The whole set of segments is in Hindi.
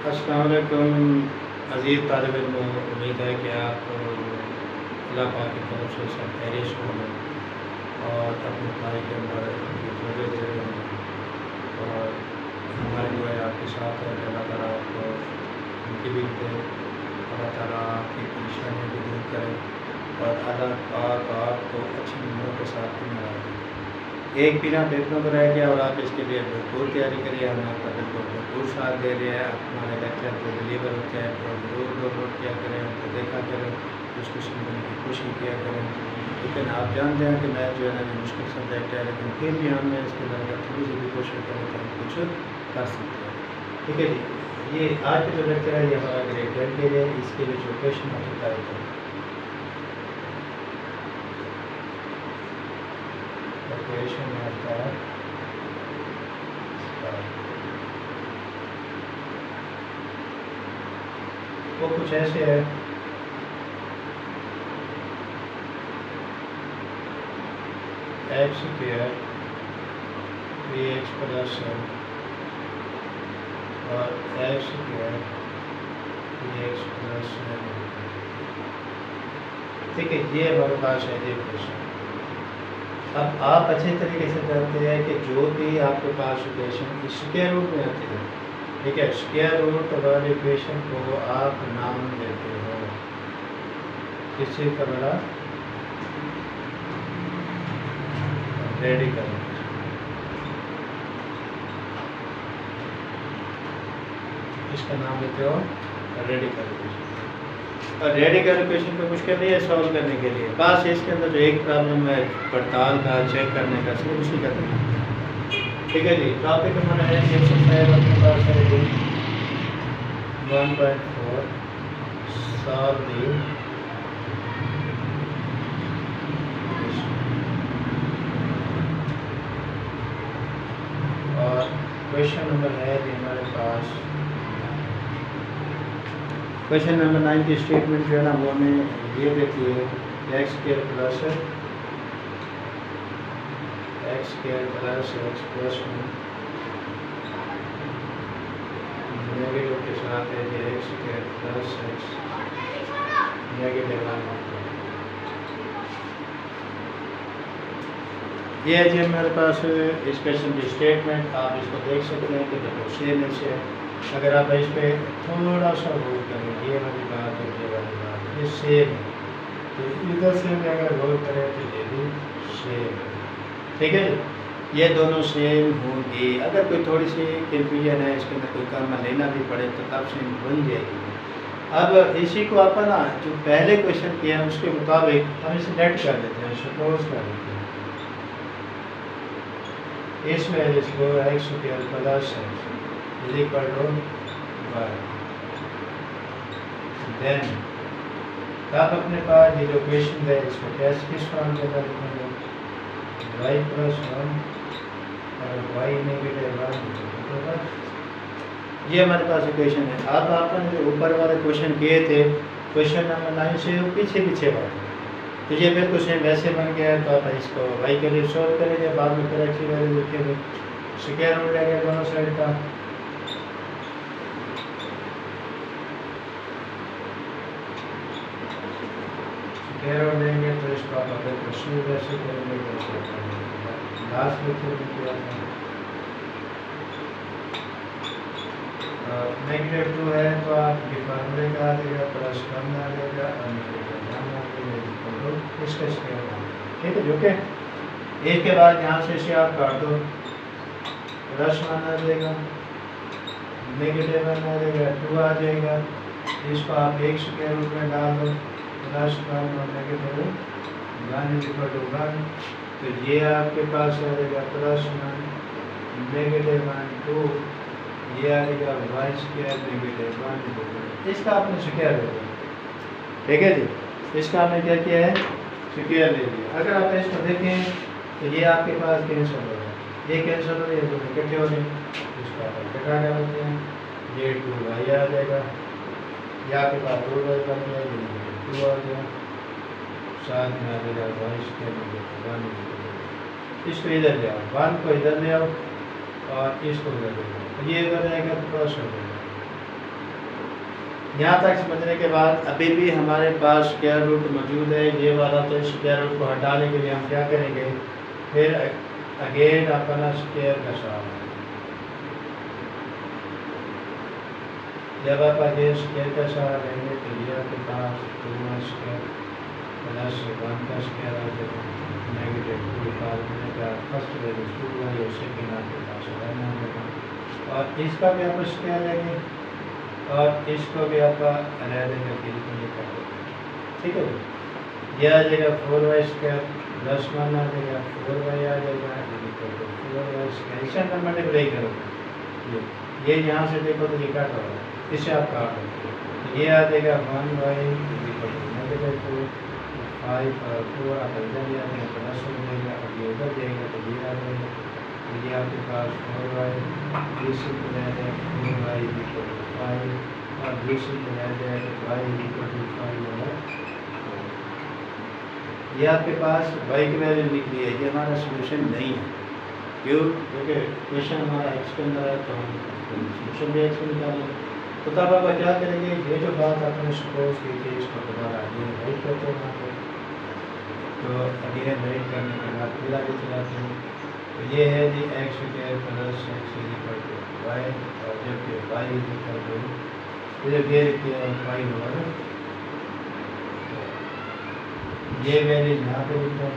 अस्सलाम वालेकुम अज़ीज़ तालिब इल्म, उम्मीद है कि आप अल्लाह पाक की तरफ से सब खैरियत होंगे और अपनी पढ़ाई के अंदर तवज्जो दे रहे होंगे। और हमारी दुआ आपके साथ है कि अल्लाह ताला आपको उनकी भी दे, अल्लाह ताला आपकी परेशानियों को दूर करे और अल्लाह पाक आपको अच्छी नींदों के साथ भी नवाजे। एक बिना देखने को रह गया और आप इसके लिए भरपूर तैयारी करिए। हम आपका बिल्कुल भरपूर साथ दे रहे हैं। हमारे लेक्चर जो डिलीवर होते हैं तो जरूर डाउनलोड किया करें, उनको देखा करें, उसको समझने की कोशिश किया करें। लेकिन आप जानते हैं कि मैथ जो है ना ये मुश्किल सब्जेक्ट है, लेकिन फिर भी हमने इसके अंदर अगर थोड़ी सी भी कोशिश करें तो हम कुछ कर सकते हैं। ठीक है जी, ये आज का जो लेक्चर है ये हमारा ग्रेड 10 के लिए, इसके लिए जो क्वेश्चन होता है क्वेश्चन आता है वो कुछ ऐसे है। X square b x plus और x square b x plus. ठीक है, ये हमारे पास है ये क्वेश्चन। अब आप अच्छे तरीके से जानते हैं कि जो भी आपके पास इक्वेशन स्क्वायर रूट में आती है, ठीक है, स्क्वायर रूट वाले इक्वेशन को आप नाम देते हो किसी का बड़ा रेडिकल। इसका नाम देते हो रेडिकल इक्वेशन। और रेडिकल इक्वेशन को मुश्किल नहीं है सॉल्व करने के लिए, बस इसके अंदर जो एक प्रॉब्लम है पड़ताल का, चेक करने का, सिर्फ उसी का करना। ठीक है जी, टॉपिक हमारा है एक्सरसाइज अपने पास है 1.4 सॉल्व दी और क्वेश्चन नंबर है कि हमारे पास क्वेश्चन नंबर 9 की स्टेटमेंट जो है ना वो हमें ये देती है x square plus x plus negative के साथ है कि x square plus x negative 1। ये है जी हमारे पास इस क्वेश्चन की स्टेटमेंट। आप इसको देख सकते हैं कि देखो सेम से अगर आप इस पर थोड़ा सा गौर करें, ये वाली बात और ये वाली बात ये सेम है, तो इधर से भी अगर गौर करें तो ये भी सेम है। ठीक है, ये दोनों सेम होंगे। अगर कोई थोड़ी सी कन्फ्यूजन है, इसके अंदर कोई काम लेना भी पड़े तो तब से बन जाएगी। अब इसी को आप ना जो पहले क्वेश्चन किया है उसके मुताबिक हम इसे नेट कर लेते हैं, सपोज कर लेते हैं इसमें इसको x square plus x equal to y. Then आप अपने पास ये जो क्वेश्चन है इसको कैसे किस फॉर्म के अंदर लिखेंगे, वाई प्लस 1 और वाई नेगेटिव 1। ये हमारे पास इक्वेशन है। अब आपने जो ऊपर वाले क्वेश्चन किए थे क्वेश्चन नंबर 9 से वो पीछे वाले, तो ये बिल्कुल सेम वैसे बन गया है। तो आप इसको वाई के लिए सॉल्व करेंगे, बाद में फिर एक्स की वैल्यू लिखेंगे, स्क्वायर रूट लेंगे दोनों साइड का, स्क्वायर रूट लेंगे तो इसको आप अगर क्वेश्चन वैसे करेंगे जैसे लास्ट लेक्चर में किया था। नेगेटिव 2 है तो आप ये फार्मूले का आ जाएगा, प्लस 1 आ जाएगा और नेगेटिव 1 आ जाएगा, इसका स्क्वायर आ जाएगा। ठीक है, जो कि एक के बाद यहाँ से इसे आप काट दो, प्लस 1 आ जाएगा, नेगेटिव 1 आ जाएगा, 2 आ जाएगा, इसको आप एक स्क्वायर रूट में डाल दो, प्लस 1 और नेगेटिव 1 इक्वल टू 1। तो ये आपके पास आ जाएगा प्लस 1 नेगेटिव 1 2, ये आ जाएगा वाई स्क्वायर नेगेटिव 1। इसका आपने स्क्वायर ले लिया। ठीक है जी, इसका आपने क्या किया है, स्क्वायर ले लिया। अगर आप इसको देखें तो ये आपके पास कैंसिल हो गया, ये कैंसिल हो गया तो नेगेटिव हो जाएगा, इसको आप घटा डालते हैं, ये 2 वाई आ जाएगा, ये आपके पास 2 वाई बन गया, ये नेगेटिव 2 आ गया, साथ में आ जाएगा वाई स्क्वायर नेगेटिव 1। इसको इधर ले आओ, 1 को इधर ले आओ और इसको इधर ले आओ, ये इधर आएगा तो प्लस हो जाएगा, यहाँ तक समझने के बाद अभी भी हमारे पास स्क्वायर रूट मौजूद है, ये वाला, तो स्क्वायर रूट को हटाने के लिए हम क्या करेंगे, फिर अगेन अपना स्क्वायर का सवाल है। जब आप अगेन स्क्वायर का सहारा लेंगे तो ये आपके पास 2 स्क्वायर प्लस 1 का स्क्वायर आ जाएगा, नेगेटिव 2 फार्मूले का फर्स्ट वैल्यू 2 है और सेकेंड आपके पास 1 आ जाएगा, और इसका भी आप स्क्वायर लेंगे और इसको भी आप अलग करके कर देंगे। ठीक है जी, यह आ जाएगा 4y स्क्वायर प्लस 1 आ जाएगा 4y आ जाएगा 4y स्क्वायर, इसे अंदर मल्टीप्लाई करोगे, ये यहाँ से देखो तो ये कट होगा, इसे आप काट दो, ये आ जाएगा 1y -4 5 और 4 आप इधर ले आएंगे प्लस हो जाएगा, और ये उधर जाएगा तो ये आ जाएगा, तो ये आपके पास 4y दूसरी को रह जाएगा 4y 5 और दूसरी को रह जाएगा y 5 होगा। ये आपके पास y की वैल्यू निकली है, ये हमारा सोल्यूशन नहीं है, क्यों? क्योंकि क्वेश्चन हमारा x के अंदर है तो हम सोल्यूशन भी x में निकालेंगे। तो तब आप क्या करेंगे, ये जो बात आपने सपोज की थी इसको दोबारा आगे राइट करते हैं वहाँ पर, तो अगेन राइट करने के बाद फिर आगे चलाते हैं, तो ये है जी x square plus x equal to y, और जबकि y इक्वल टू ये गेर किया 5 होगा ना, ये वैल्यू यहाँ पे लिखा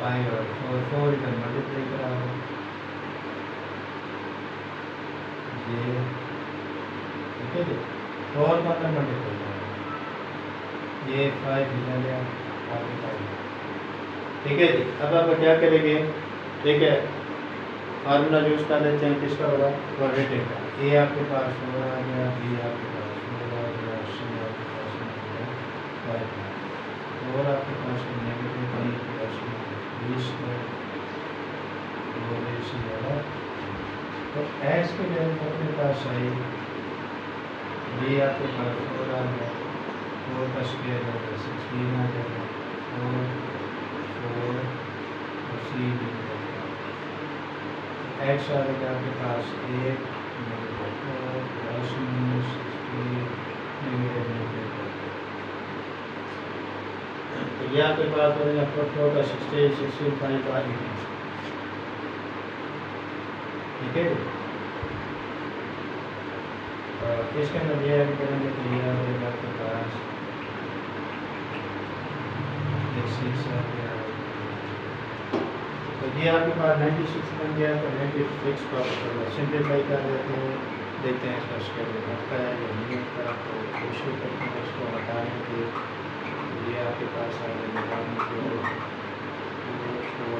5 और 4 इधर मल्टीप्लाई करा हो, ये ठीक है जी 4 का अंदर मल्टीप्लाई करा, ये 5 इधर लिया 5, ठीक है जी। अब आप क्या करेंगे, ठीक है, फार्मूला यूज कर लेते हैं किसका होगा, क्वाड्रेटिक का, ए आपके पास 4 आ गया, बी आपके पास 4 आ गया, सी आपके पास 5 और आपके पास नेगेटिव बी प्लस 20 और सी होगा, तो एक्स के लिए अपने पास आई, बी आपके पास 4 आ गया, 4 का स्क्वायर हो गया 16 आ जाएगा, 4 और सी भी एक्स आ जाएगा आपके पास 1 प्लस -16 तो ये आपके पास हो जाएगा 4 का 16 65 का 18, ठीक है। इसके अंदर ये ऐड करेंगे तो ये आ जाएगा आपके पास 6 आ गया, तो ये आपके पास 96 बन गया, तो 96 को आप सिंप्लीफाई कर देते हैं, देखते हैं इसका स्क्वायर रूट आता है या नहीं आता, तो कोशिश करते हैं इसको हटाने की, ये आपके पास आ जाएगा 4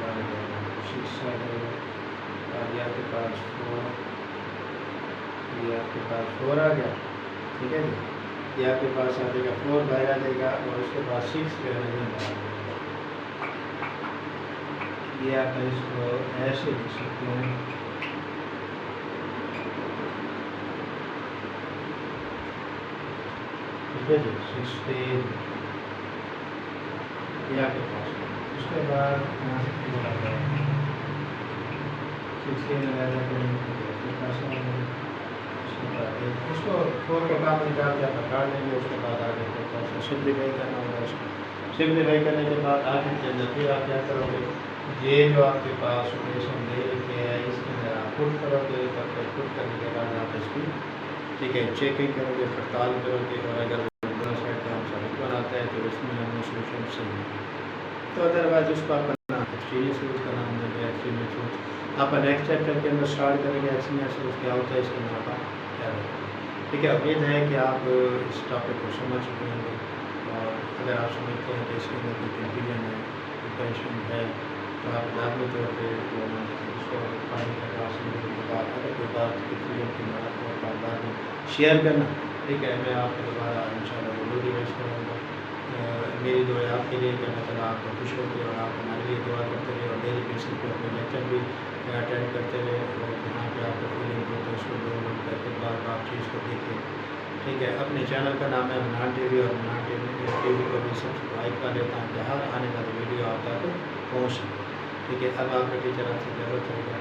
आ जाएगा 6 आ जाएगा, और ये आपके पास 4, ये आपके पास 4 आ गया, ठीक है जी, ये आपके पास आ जाएगा 4 बाहर आ जाएगा, और उसके बाद 6 जो है बाहर, ये आप इसको ऐसे लिख सकते हैं, ठीक है जी 16 ये आपके पास, उसके बाद यहाँ से 4 आ जाएगा 16 उसको 4 का काम निकाल के आप हटा लेंगे, उसके बाद आगे सिंप्लीफाई करना होगा, इसको सिंप्लीफाई करने के बाद आगे के अंदर फिर आप क्या करोगे, ये जो आपके पास सोल्यूशन दे रखे है इसके अंदर आप पुट करोगे, तब तक पुट करने के बाद आप इसकी ठीक है चेकिंग करोगे, पड़ताल करोगे, और अगर दोनों साइड का आंसर इक्वल आता है तो इसमें हमें सोल्यूशन सही है, तो अदरवाइज उसको अपना एक्सपीरियंस यूज का नाम देंगे, एक्सपीरियंस यूज आप नेक्स्ट चैप्टर के अंदर स्टार्ट करेंगे, एक्सपीरियंस यूज क्या होता है इसके नाम का क्या होता है, ठीक है। उम्मीद है कि आप इस टॉपिक को समझ चुके होंगे, और अगर आप समझते हैं कि इसके अंदर कोई कन्फ्यूजन है, कोई टेंशन है, तो आप लाजमी तौर पर उसको पानी का ग्लास लेने के बाद अगर कोई बात कन्फ्यूजन की बात हो तो बाद में शेयर करना, ठीक है। मैं आपको दोबारा इंशाल्लाह वीडियो रिवाइज करूँगा, मेरी दुआ आपके लिए कि अल्लाह ताला आपको खुश होकर और आप हमारे लिए दुआ करते रहे, और डेली बेसिस पे अपने लेक्चर भी अटेंड करते रहे, और जहाँ पे आपको फीलिंग हो तो उसको डाउनलोड करके बार बार चीज़ को देखें, ठीक है। अपने चैनल का नाम है मनान टीवी, और मनान टीवी को भी सब्सक्राइब कर लें ताकि हर आने वाली वीडियो आप तक पहुँच सके, ठीक है। अब आपका टीचर आपसे ज़रूरत होगा।